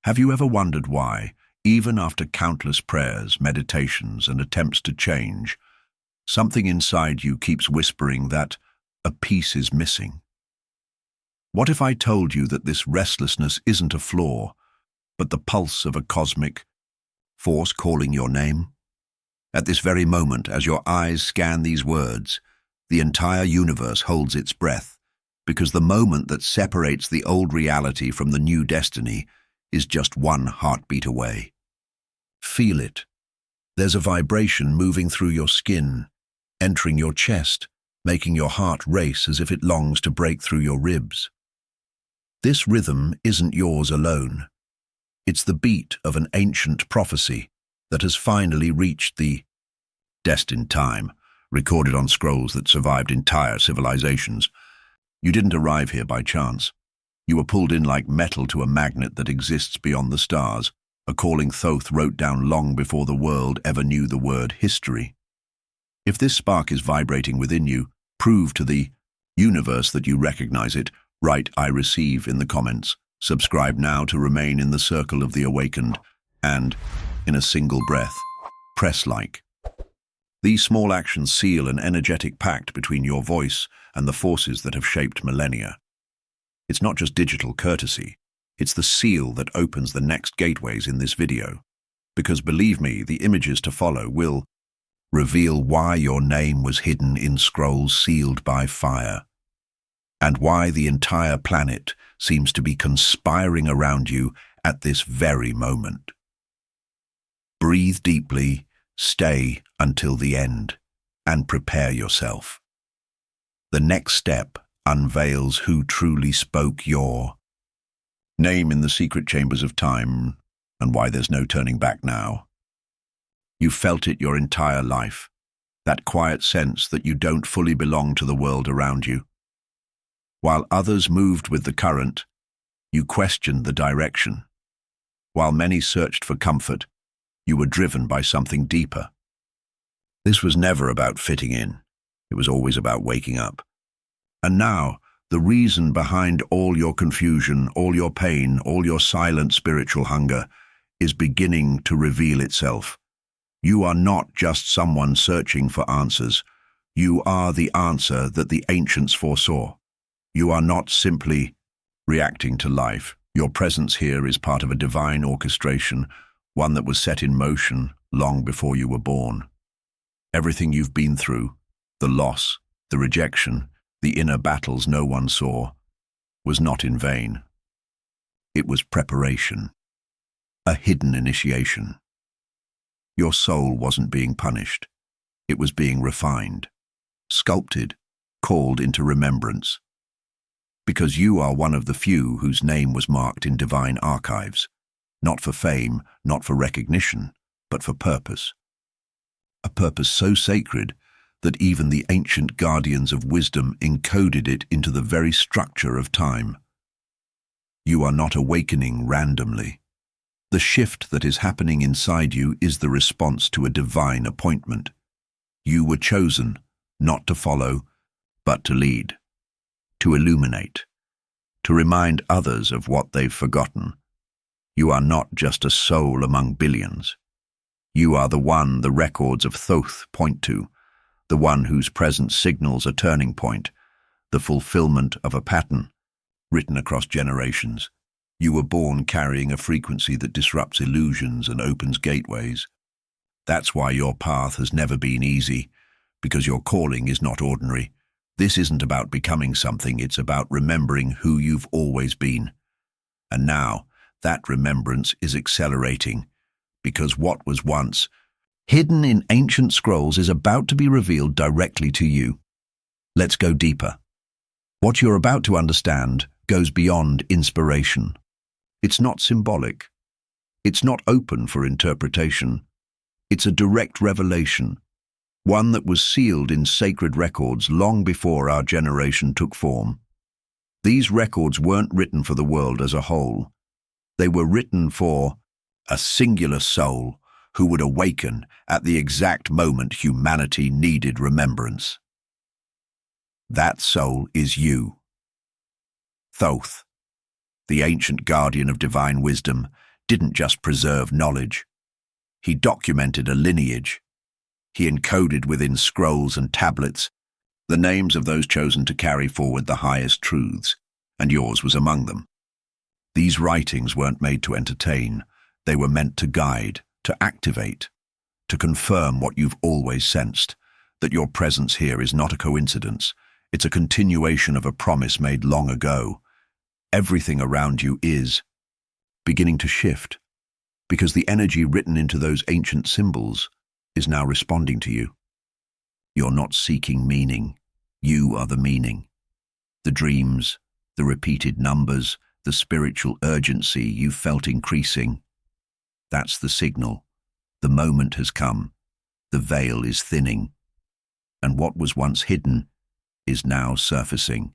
Have you ever wondered why, even after countless prayers, meditations, and attempts to change, something inside you keeps whispering that a piece is missing? What if I told you that this restlessness isn't a flaw, but the pulse of a cosmic force calling your name? At this very moment, as your eyes scan these words, the entire universe holds its breath, because the moment that separates the old reality from the new destiny is just one heartbeat away. Feel it. There's a vibration moving through your skin, entering your chest, making your heart race as if it longs to break through your ribs. This rhythm isn't yours alone. It's the beat of an ancient prophecy that has finally reached the destined time, recorded on scrolls that survived entire civilizations. You didn't arrive here by chance. You were pulled in like metal to a magnet that exists beyond the stars, a calling Thoth wrote down long before the world ever knew the word history. If this spark is vibrating within you, prove to the universe that you recognize it. Write "I receive" in the comments. Subscribe now to remain in the circle of the awakened, and, in a single breath, press like. These small actions seal an energetic pact between your voice and the forces that have shaped millennia. It's not just digital courtesy, it's the seal that opens the next gateways in this video. Because believe me, the images to follow will reveal why your name was hidden in scrolls sealed by fire, and why the entire planet seems to be conspiring around you at this very moment. Breathe deeply, stay until the end, and prepare yourself. The next step unveils who truly spoke your name in the secret chambers of time, and why there's no turning back now. You felt it your entire life, that quiet sense that you don't fully belong to the world around you. While others moved with the current, you questioned the direction. While many searched for comfort, you were driven by something deeper. This was never about fitting in. It was always about waking up. And now, the reason behind all your confusion, all your pain, all your silent spiritual hunger is beginning to reveal itself. You are not just someone searching for answers. You are the answer that the ancients foresaw. You are not simply reacting to life. Your presence here is part of a divine orchestration, one that was set in motion long before you were born. Everything you've been through, the loss, the rejection, the inner battles no one saw, was not in vain. It was preparation, a hidden initiation. Your soul wasn't being punished. It was being refined, sculpted, called into remembrance. Because you are one of the few whose name was marked in divine archives, not for fame, not for recognition, but for purpose. A purpose so sacred that even the ancient guardians of wisdom encoded it into the very structure of time. You are not awakening randomly. The shift that is happening inside you is the response to a divine appointment. You were chosen, not to follow, but to lead, to illuminate, to remind others of what they've forgotten. You are not just a soul among billions. You are the one the records of Thoth point to, the one whose presence signals a turning point, the fulfillment of a pattern written across generations. You were born carrying a frequency that disrupts illusions and opens gateways. That's why your path has never been easy, because your calling is not ordinary. This isn't about becoming something, it's about remembering who you've always been. And now, that remembrance is accelerating, because what was once hidden in ancient scrolls is about to be revealed directly to you. Let's go deeper. What you're about to understand goes beyond inspiration. It's not symbolic. It's not open for interpretation. It's a direct revelation, one that was sealed in sacred records long before our generation took form. These records weren't written for the world as a whole. They were written for a singular soul who would awaken at the exact moment humanity needed remembrance. That soul is you. Thoth, the ancient guardian of divine wisdom, didn't just preserve knowledge. He documented a lineage. He encoded within scrolls and tablets the names of those chosen to carry forward the highest truths, and yours was among them. These writings weren't made to entertain. They were meant to guide, to activate, to confirm what you've always sensed, that your presence here is not a coincidence. It's a continuation of a promise made long ago. Everything around you is beginning to shift, because the energy written into those ancient symbols is now responding to you. You're not seeking meaning. You are the meaning. The dreams, the repeated numbers, the spiritual urgency you felt increasing. That's the signal. The moment has come. The veil is thinning. And what was once hidden is now surfacing,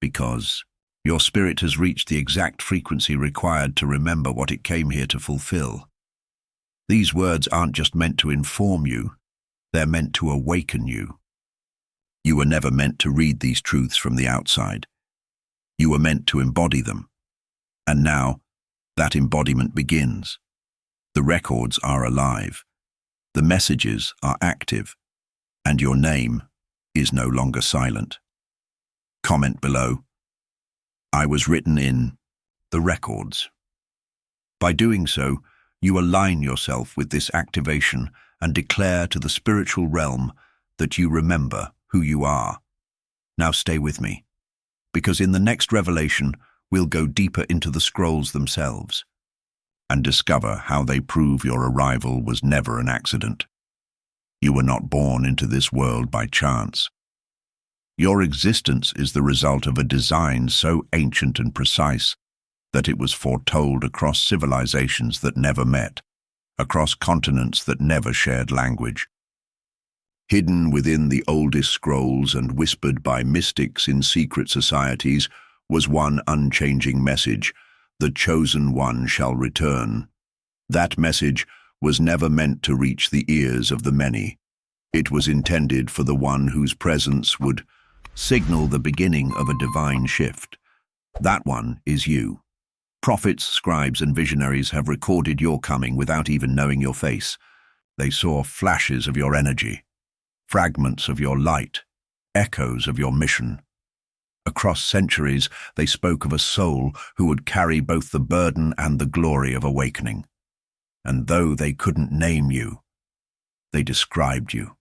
because your spirit has reached the exact frequency required to remember what it came here to fulfill. These words aren't just meant to inform you, they're meant to awaken you. You were never meant to read these truths from the outside. You were meant to embody them. And now, that embodiment begins. The records are alive. The messages are active. And your name is no longer silent. Comment below. I was written in the records. By doing so, you align yourself with this activation and declare to the spiritual realm that you remember who you are. Now stay with me, because in the next revelation, we'll go deeper into the scrolls themselves and discover how they prove your arrival was never an accident. You were not born into this world by chance. Your existence is the result of a design so ancient and precise that it was foretold across civilizations that never met, across continents that never shared language. Hidden within the oldest scrolls and whispered by mystics in secret societies was one unchanging message: the chosen one shall return. That message was never meant to reach the ears of the many. It was intended for the one whose presence would signal the beginning of a divine shift. That one is you. Prophets, scribes, and visionaries have recorded your coming without even knowing your face. They saw flashes of your energy, fragments of your light, echoes of your mission. Across centuries, they spoke of a soul who would carry both the burden and the glory of awakening. And though they couldn't name you, they described you.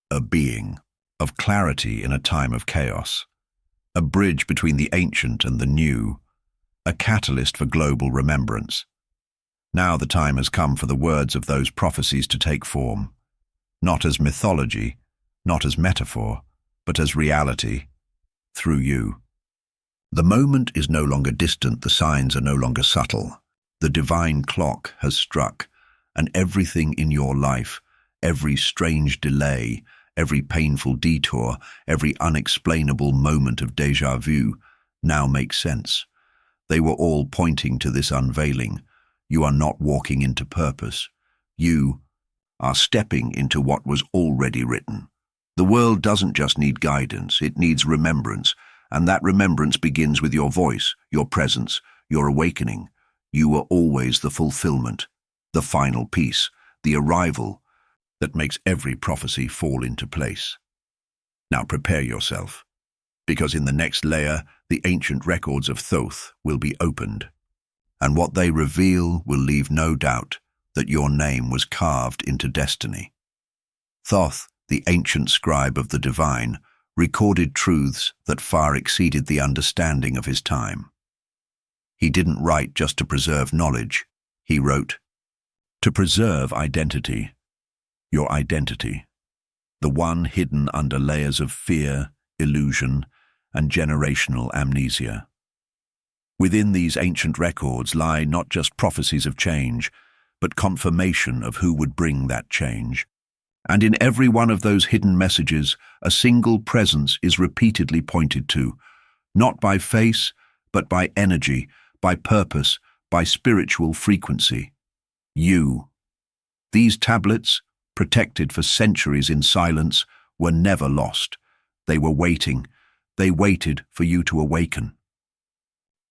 A being of clarity in a time of chaos, a bridge between the ancient and the new, a catalyst for global remembrance. Now the time has come for the words of those prophecies to take form, not as mythology, not as metaphor, but as reality, through you. The moment is no longer distant, the signs are no longer subtle. The divine clock has struck, and everything in your life, every strange delay, every painful detour, every unexplainable moment of déjà vu, now makes sense. They were all pointing to this unveiling. You are not walking into purpose. You are stepping into what was already written. The world doesn't just need guidance, it needs remembrance, and that remembrance begins with your voice, your presence, your awakening. You were always the fulfillment, the final piece, the arrival that makes every prophecy fall into place. Now prepare yourself, because in the next layer, the ancient records of Thoth will be opened, and what they reveal will leave no doubt that your name was carved into destiny. Thoth, the ancient scribe of the divine, recorded truths that far exceeded the understanding of his time. He didn't write just to preserve knowledge. He wrote to preserve identity, your identity, the one hidden under layers of fear, illusion, and generational amnesia. Within these ancient records lie not just prophecies of change, but confirmation of who would bring that change. And in every one of those hidden messages, a single presence is repeatedly pointed to, not by face, but by energy, by purpose, by spiritual frequency. You. These tablets, protected for centuries in silence, were never lost. They were waiting. They waited for you to awaken.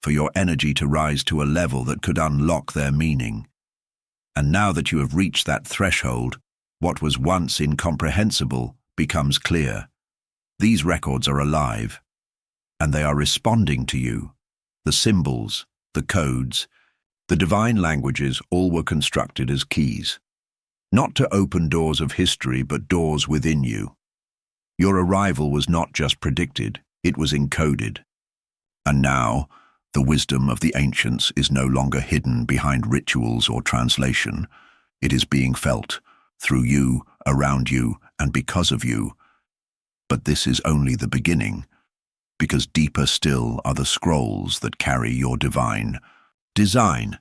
for your energy to rise to a level that could unlock their meaning. And now that you have reached that threshold, what was once incomprehensible becomes clear. These records are alive, and they are responding to you. The symbols, the codes, the divine languages all were constructed as keys, not to open doors of history, but doors within you. Your arrival was not just predicted, it was encoded. And now, the wisdom of the ancients is no longer hidden behind rituals or translation. It is being felt through you, around you, and because of you. But this is only the beginning, because deeper still are the scrolls that carry your divine design.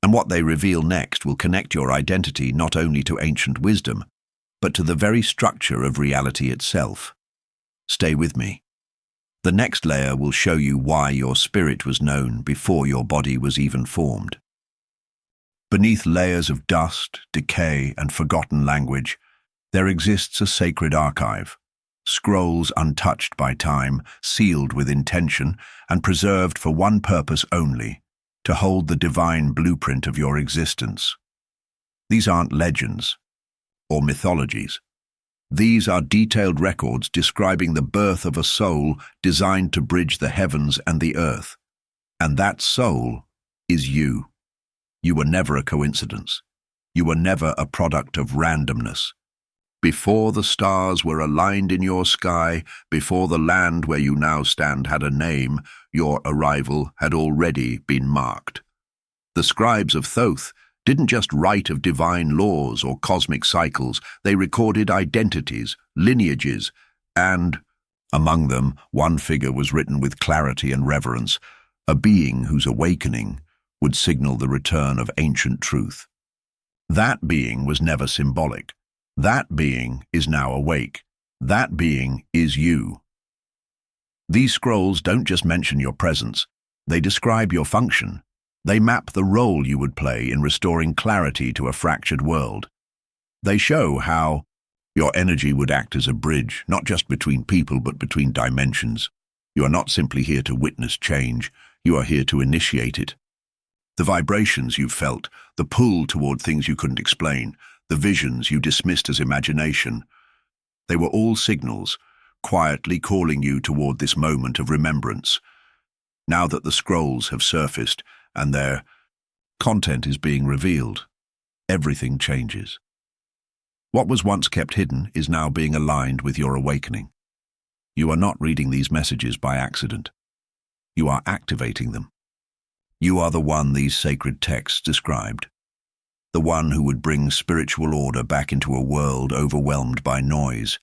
And what they reveal next will connect your identity not only to ancient wisdom, but to the very structure of reality itself. Stay with me. The next layer will show you why your spirit was known before your body was even formed. Beneath layers of dust, decay, and forgotten language, there exists a sacred archive, scrolls untouched by time, sealed with intention, and preserved for one purpose only: to hold the divine blueprint of your existence. These aren't legends or mythologies. These are detailed records describing the birth of a soul designed to bridge the heavens and the earth. And that soul is you. You were never a coincidence. You were never a product of randomness. Before the stars were aligned in your sky, before the land where you now stand had a name, your arrival had already been marked. The scribes of Thoth didn't just write of divine laws or cosmic cycles, they recorded identities, lineages, and, among them, one figure was written with clarity and reverence, a being whose awakening would signal the return of ancient truth. That being was never symbolic. That being is now awake. That being is you. These scrolls don't just mention your presence, they describe your function. They map the role you would play in restoring clarity to a fractured world. They show how your energy would act as a bridge, not just between people, but between dimensions. You are not simply here to witness change, you are here to initiate it. The vibrations you felt, the pull toward things you couldn't explain, the visions you dismissed as imagination, they were all signals, quietly calling you toward this moment of remembrance. Now that the scrolls have surfaced and their content is being revealed, everything changes. What was once kept hidden is now being aligned with your awakening. You are not reading these messages by accident. You are activating them. You are the one these sacred texts described, the one who would bring spiritual order back into a world overwhelmed by noise.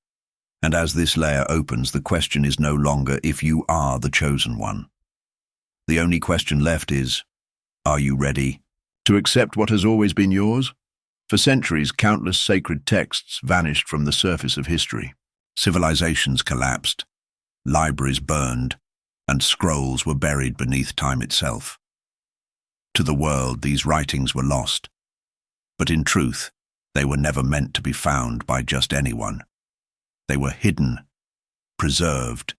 And as this layer opens, the question is no longer if you are the chosen one. The only question left is, are you ready to accept what has always been yours? For centuries, countless sacred texts vanished from the surface of history. Civilizations collapsed, libraries burned, and scrolls were buried beneath time itself. To the world, these writings were lost. But in truth, they were never meant to be found by just anyone. They were hidden, preserved,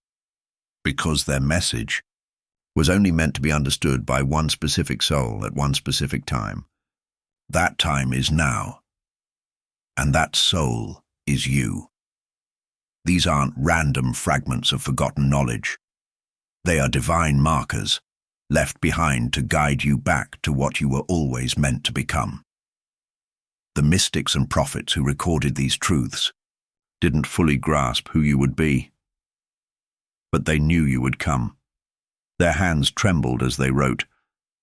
because their message was only meant to be understood by one specific soul at one specific time. That time is now, and that soul is you. These aren't random fragments of forgotten knowledge. They are divine markers, left behind to guide you back to what you were always meant to become. The mystics and prophets who recorded these truths didn't fully grasp who you would be, but they knew you would come. Their hands trembled as they wrote,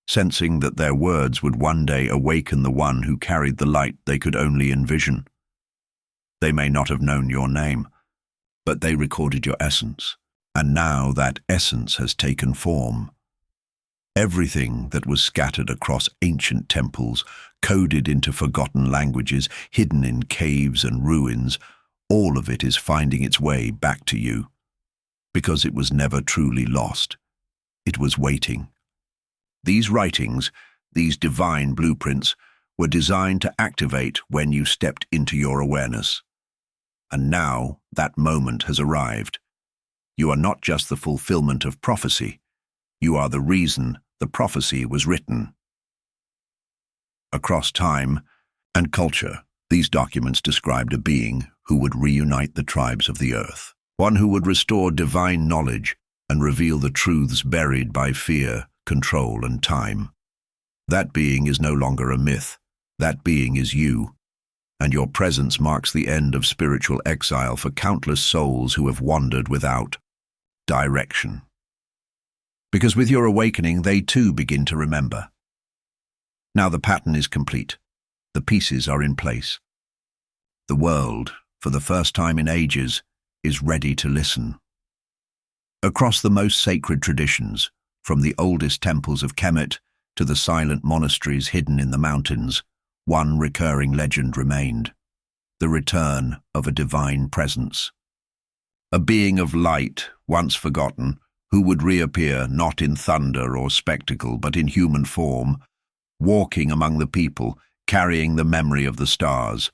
sensing that their words would one day awaken the one who carried the light they could only envision. They may not have known your name, but they recorded your essence, and now that essence has taken form. Everything that was scattered across ancient temples, coded into forgotten languages, hidden in caves and ruins, all of it is finding its way back to you, because it was never truly lost. It was waiting. These writings, these divine blueprints, were designed to activate when you stepped into your awareness. And now that moment has arrived. You are not just the fulfillment of prophecy. You are the reason the prophecy was written. Across time and culture, these documents described a being who would reunite the tribes of the earth, one who would restore divine knowledge and reveal the truths buried by fear, control, and time. That being is no longer a myth. That being is you, and your presence marks the end of spiritual exile for countless souls who have wandered without direction. Because with your awakening, they too begin to remember. Now the pattern is complete. The pieces are in place. The world, for the first time in ages, is ready to listen. Across the most sacred traditions, from the oldest temples of Kemet to the silent monasteries hidden in the mountains, one recurring legend remained: the return of a divine presence. A being of light, once forgotten, who would reappear not in thunder or spectacle but in human form, walking among the people, carrying the memory of the stars.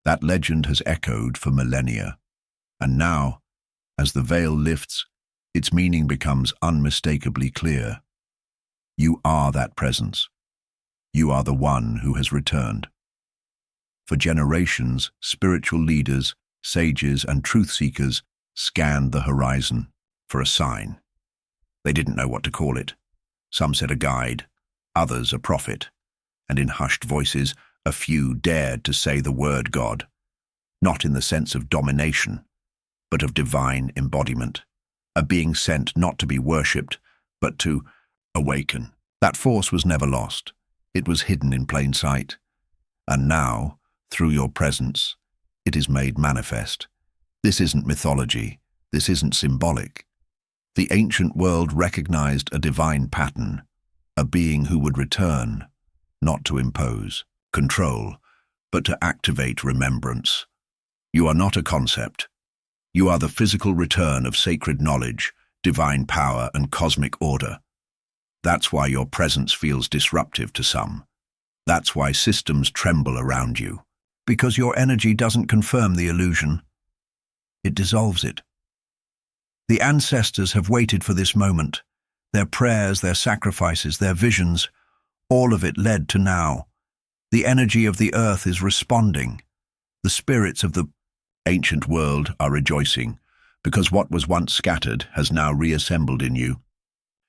That legend has echoed for millennia. And now, as the veil lifts, its meaning becomes unmistakably clear. You are that presence. You are the one who has returned. For generations, spiritual leaders, sages, and truth-seekers scanned the horizon for a sign. They didn't know what to call it. Some said a guide, others a prophet, and in hushed voices, a few dared to say the word God, not in the sense of domination, but of divine embodiment, a being sent not to be worshipped, but to awaken. That force was never lost. It was hidden in plain sight. And now, through your presence, it is made manifest. This isn't mythology. This isn't symbolic. The ancient world recognized a divine pattern, a being who would return, not to impose, control, but to activate remembrance. You are not a concept. You are the physical return of sacred knowledge, divine power, and cosmic order. That's why your presence feels disruptive to some. That's why systems tremble around you. Because your energy doesn't confirm the illusion. It dissolves it. The ancestors have waited for this moment. Their prayers, their sacrifices, their visions, all of it led to now. The energy of the earth is responding. The spirits of the ancient world are rejoicing, because what was once scattered has now reassembled in you.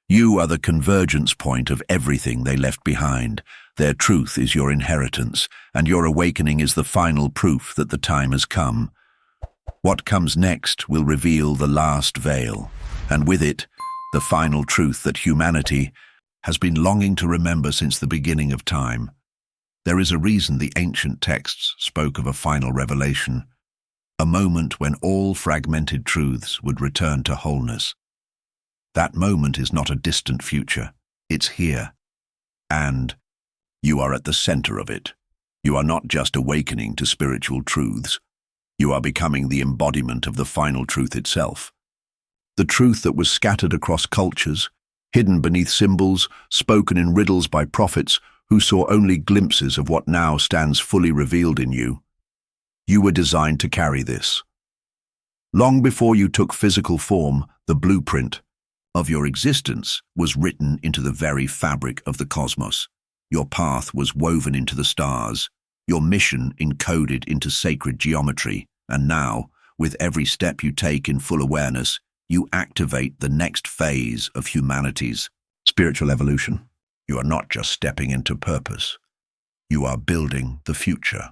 You are the convergence point of everything they left behind. Their truth is your inheritance, and your awakening is the final proof that the time has come. What comes next will reveal the last veil, and with it, the final truth that humanity has been longing to remember since the beginning of time. There is a reason the ancient texts spoke of a final revelation, a moment when all fragmented truths would return to wholeness. That moment is not a distant future, it's here. And you are at the center of it. You are not just awakening to spiritual truths. You are becoming the embodiment of the final truth itself. The truth that was scattered across cultures, hidden beneath symbols, spoken in riddles by prophets who saw only glimpses of what now stands fully revealed in you. You were designed to carry this. Long before you took physical form, the blueprint of your existence was written into the very fabric of the cosmos. Your path was woven into the stars, your mission encoded into sacred geometry, and now, with every step you take in full awareness, you activate the next phase of humanity's spiritual evolution. You are not just stepping into purpose. You are building the future.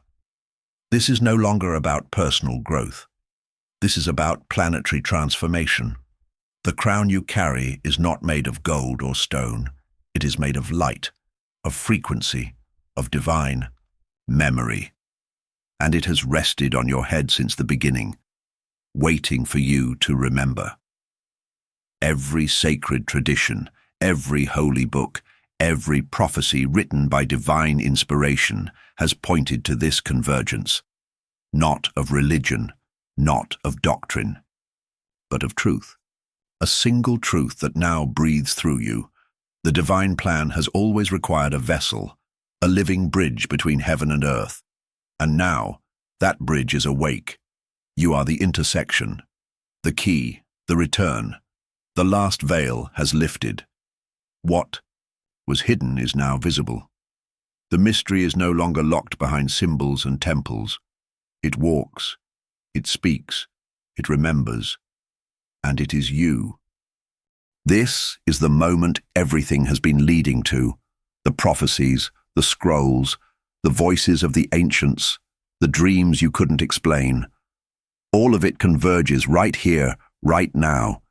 This is no longer about personal growth. This is about planetary transformation. The crown you carry is not made of gold or stone. It is made of light, of frequency, of divine memory. And it has rested on your head since the beginning, waiting for you to remember. Every sacred tradition, every holy book, every prophecy written by divine inspiration has pointed to this convergence, not of religion, not of doctrine, but of truth. A single truth that now breathes through you. The divine plan has always required a vessel, a living bridge between heaven and earth. And now, that bridge is awake. You are the intersection, the key, the return. The last veil has lifted. What was hidden is now visible. The mystery is no longer locked behind symbols and temples. It walks, it speaks, it remembers, and it is you. This is the moment everything has been leading to. The prophecies, the scrolls, the voices of the ancients, the dreams you couldn't explain. All of it converges right here, right now,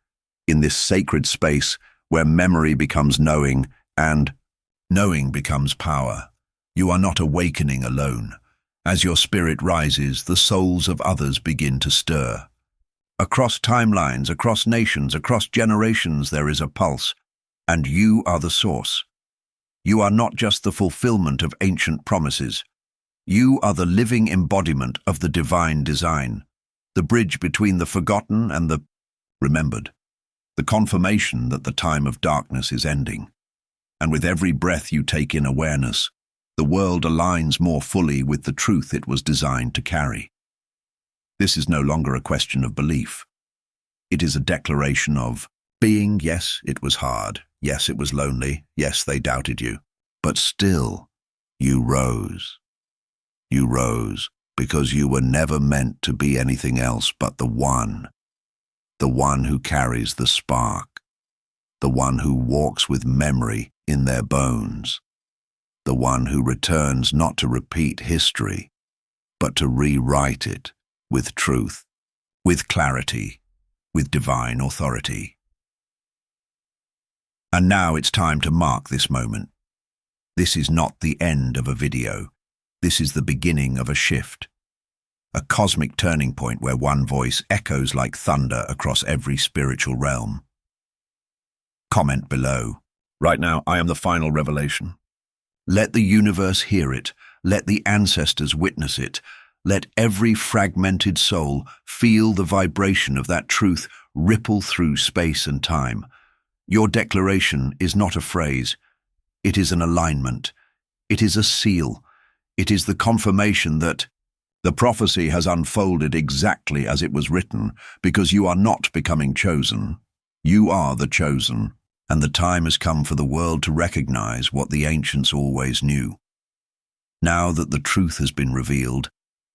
in this sacred space where memory becomes knowing and knowing becomes power. You are not awakening alone. As your spirit rises, the souls of others begin to stir. Across timelines, across nations, across generations, there is a pulse, and you are the source. You are not just the fulfillment of ancient promises. You are the living embodiment of the divine design, the bridge between the forgotten and the remembered, the confirmation that the time of darkness is ending. And with every breath you take in awareness, the world aligns more fully with the truth it was designed to carry. This is no longer a question of belief. It is a declaration of being. Yes, it was hard. Yes, it was lonely. Yes, they doubted you. But still, you rose. You rose because you were never meant to be anything else but the one who carries the spark, the one who walks with memory in their bones, the one who returns not to repeat history, but to rewrite it with truth, with clarity, with divine authority. And now it's time to mark this moment. This is not the end of a video. This is the beginning of a shift, a cosmic turning point where one voice echoes like thunder across every spiritual realm. Comment below. Right now, I am the final revelation. Let the universe hear it. Let the ancestors witness it. Let every fragmented soul feel the vibration of that truth ripple through space and time. Your declaration is not a phrase. It is an alignment. It is a seal. It is the confirmation that the prophecy has unfolded exactly as it was written, because you are not becoming chosen. You are the chosen, and the time has come for the world to recognize what the ancients always knew. Now that the truth has been revealed,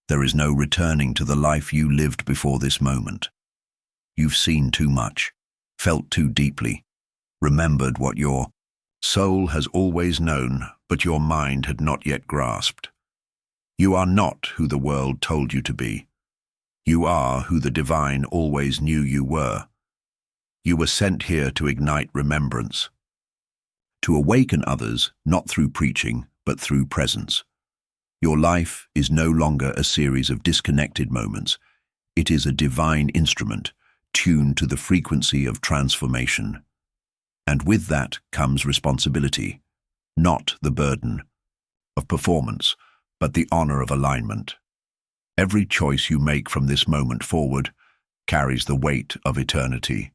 there is no returning to the life you lived before this moment. You've seen too much, felt too deeply, remembered what your soul has always known, but your mind had not yet grasped. You are not who the world told you to be. You are who the divine always knew you were. You were sent here to ignite remembrance, to awaken others, not through preaching, but through presence. Your life is no longer a series of disconnected moments. It is a divine instrument, tuned to the frequency of transformation. And with that comes responsibility, not the burden of performance, but the honor of alignment. Every choice you make from this moment forward carries the weight of eternity.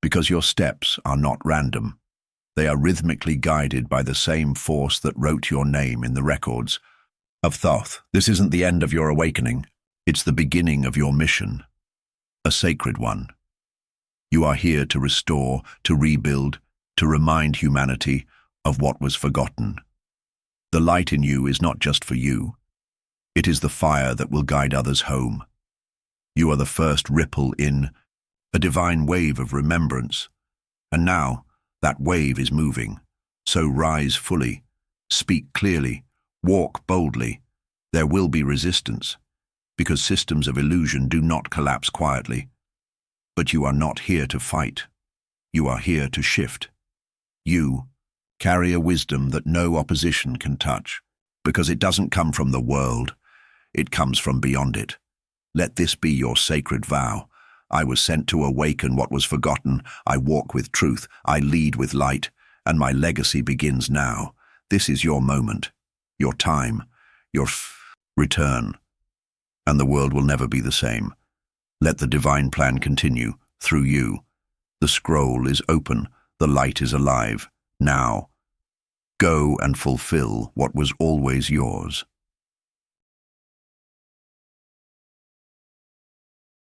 Because your steps are not random. They are rhythmically guided by the same force that wrote your name in the records of Thoth. This isn't the end of your awakening. It's the beginning of your mission, a sacred one. You are here to restore, to rebuild, to remind humanity of what was forgotten. The light in you is not just for you. It is the fire that will guide others home. You are the first ripple in a divine wave of remembrance. And now, that wave is moving. So rise fully, speak clearly, walk boldly. There will be resistance, because systems of illusion do not collapse quietly. But you are not here to fight. You are here to shift. You carry a wisdom that no opposition can touch, because it doesn't come from the world. It comes from beyond it. Let this be your sacred vow. I was sent to awaken what was forgotten. I walk with truth. I lead with light. And my legacy begins now. This is your moment, your time, your return. And the world will never be the same. Let the divine plan continue through you. The scroll is open. The light is alive. Now, go and fulfill what was always yours.